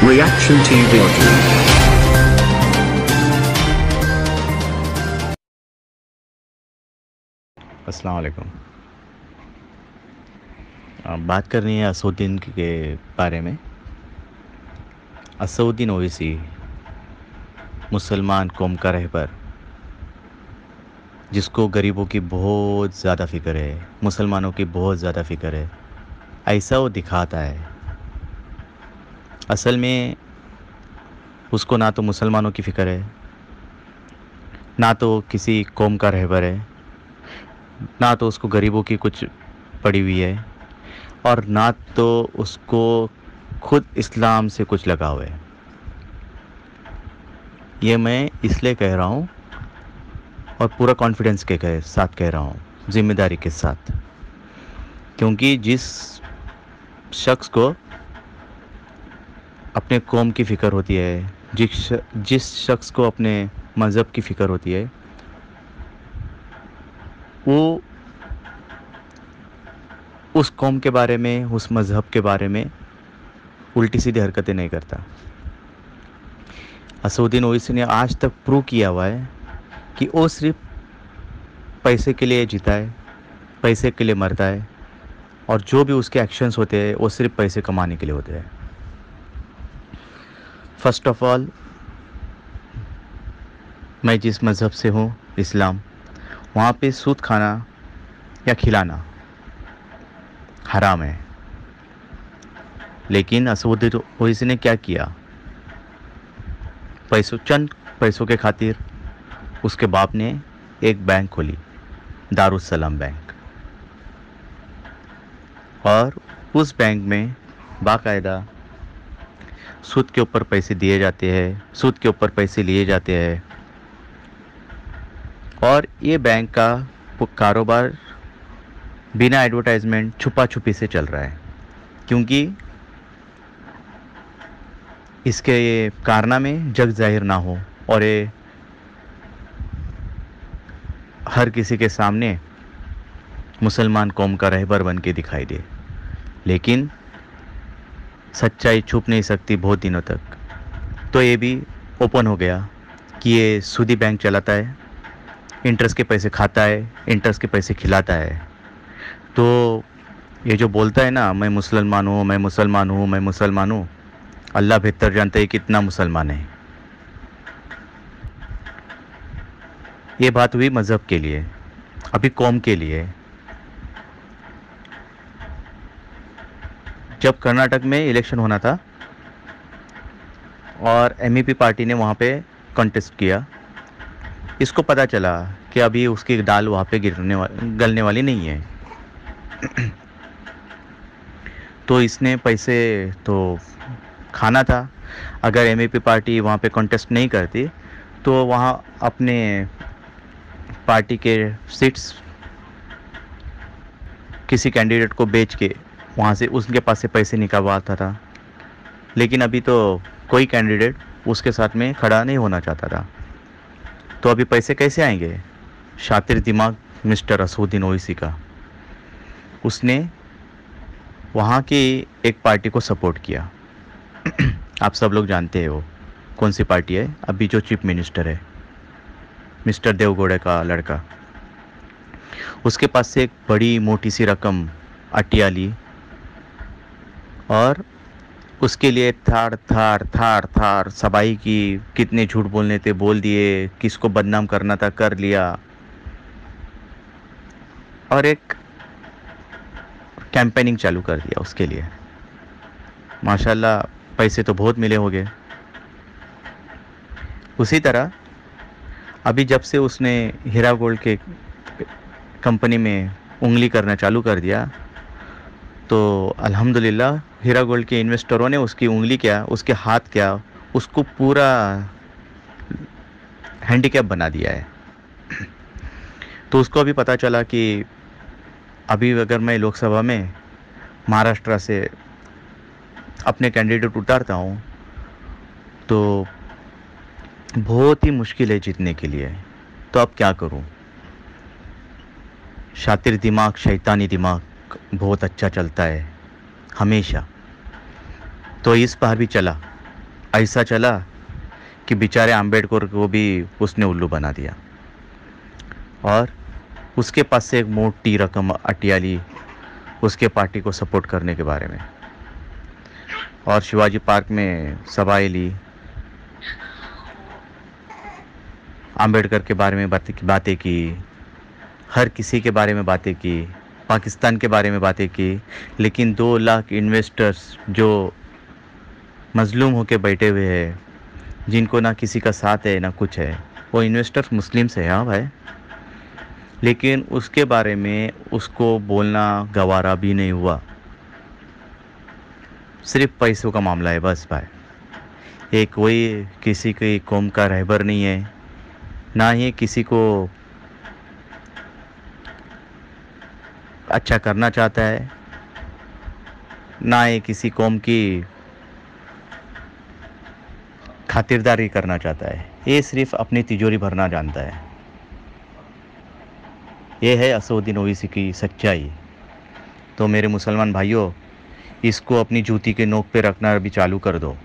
Reaction TV audio. अस्सलाम वालेकुम। बात करनी है असउद्दीन के बारे में। असउद्दीन ओवैसी मुसलमान कौम का रहबर, जिसको गरीबों की बहुत ज़्यादा फ़िक्र है, मुसलमानों की बहुत ज़्यादा फ़िक्र है, ऐसा वो दिखाता है। असल में उसको ना तो मुसलमानों की फ़िक्र है, ना तो किसी कौम का रहबर है, ना तो उसको गरीबों की कुछ पड़ी हुई है, और ना तो उसको खुद इस्लाम से कुछ लगाव है। ये मैं इसलिए कह रहा हूँ और पूरा कॉन्फिडेंस के साथ कह रहा हूँ, ज़िम्मेदारी के साथ, क्योंकि जिस शख्स को अपने कौम की फ़िक्र होती है, जिस शख्स को अपने मज़हब की फ़िक्र होती है, वो उस कौम के बारे में, उस मज़हब के बारे में उल्टी सीधी हरकतें नहीं करता। असउद्दीन ओवैसी ने आज तक प्रूव किया हुआ है कि वो सिर्फ पैसे के लिए जीता है, पैसे के लिए मरता है, और जो भी उसके एक्शंस होते हैं वो सिर्फ पैसे कमाने के लिए होते हैं। फर्स्ट ऑफ ऑल, मैं जिस मज़हब से हूँ, इस्लाम, वहाँ पे सूद खाना या खिलाना हराम है। लेकिन असउद्दीन ओवैसी ने क्या किया? चंद पैसों के खातिर उसके बाप ने एक बैंक खोली, दारुस्सलाम बैंक, और उस बैंक में बाकायदा सूद के ऊपर पैसे दिए जाते हैं, सूद के ऊपर पैसे लिए जाते हैं, और ये बैंक का कारोबार बिना एडवर्टाइजमेंट छुपा छुपी से चल रहा है, क्योंकि इसके ये कारनामे जग जाहिर ना हो और ये हर किसी के सामने मुसलमान कौम का रहबर बन के दिखाई दे। लेकिन सच्चाई छुप नहीं सकती बहुत दिनों तक। तो ये भी ओपन हो गया कि ये सूदी बैंक चलाता है, इंटरेस्ट के पैसे खाता है, इंटरेस्ट के पैसे खिलाता है। तो ये जो बोलता है ना, मैं मुसलमान हूँ, मैं मुसलमान हूँ, मैं मुसलमान हूँ, अल्लाह बेहतर जानता है कितना मुसलमान है। ये बात हुई मज़हब के लिए, अभी कौम के लिए। जब कर्नाटक में इलेक्शन होना था और एमईपी पार्टी ने वहाँ पे कॉन्टेस्ट किया, इसको पता चला कि अभी उसकी दाल वहाँ पे गलने वाली नहीं है। तो इसने पैसे तो खाना था। अगर एमईपी पार्टी वहाँ पे कॉन्टेस्ट नहीं करती तो वहाँ अपने पार्टी के सीट्स किसी कैंडिडेट को बेच के वहाँ से उसके पास से पैसे निकलवाता था। लेकिन अभी तो कोई कैंडिडेट उसके साथ में खड़ा नहीं होना चाहता था। तो अभी पैसे कैसे आएंगे? शातिर दिमाग मिस्टर असउद्दीन ओवैसी का, उसने वहाँ की एक पार्टी को सपोर्ट किया। आप सब लोग जानते हैं वो कौन सी पार्टी है। अभी जो चीफ मिनिस्टर है, मिस्टर देवगौड़ा का लड़का, उसके पास से एक बड़ी मोटी सी रकम अटिया ली और उसके लिए थार थार थार थार सबाई की, कितने झूठ बोलने थे बोल दिए, किसको बदनाम करना था कर लिया, और एक कैंपेनिंग चालू कर दिया उसके लिए। माशाल्लाह पैसे तो बहुत मिले होंगे। उसी तरह अभी जब से उसने हीरा गोल्ड के कंपनी में उंगली करना चालू कर दिया, तो अल्हम्दुलिल्लाह हीरा गोल्ड के इन्वेस्टरों ने उसकी उंगली क्या, उसके हाथ क्या, उसको पूरा हैंडीकैप बना दिया है। तो उसको अभी पता चला कि अभी अगर मैं लोकसभा में महाराष्ट्र से अपने कैंडिडेट उतारता हूँ तो बहुत ही मुश्किल है जीतने के लिए। तो अब क्या करूँ? शातिर दिमाग, शैतानी दिमाग बहुत अच्छा चलता है हमेशा। तो इस बार भी चला ऐसा चला कि बेचारे आम्बेडकर को भी उसने उल्लू बना दिया, और उसके पास से एक मोटी रकम अटिया ली उसके पार्टी को सपोर्ट करने के बारे में, और शिवाजी पार्क में सभाएं ली, आम्बेडकर के बारे में बातें की, हर किसी के बारे में बातें की, पाकिस्तान के बारे में बातें की। लेकिन 2 लाख इन्वेस्टर्स जो मजलूम होके बैठे हुए हैं, जिनको ना किसी का साथ है ना कुछ है, वो इन्वेस्टर्स मुस्लिम्स है। हाँ भाई, लेकिन उसके बारे में उसको बोलना गवारा भी नहीं हुआ। सिर्फ पैसों का मामला है बस भाई। एक कोई किसी की कौम का रहबर नहीं है, ना ही किसी को अच्छा करना चाहता है, ना ही किसी कौम की खातिरदारी करना चाहता है। ये सिर्फ अपनी तिजोरी भरना जानता है। ये है असदुद्दीन ओवैसी की सच्चाई। तो मेरे मुसलमान भाइयों, इसको अपनी जूती के नोक पे रखना अभी चालू कर दो।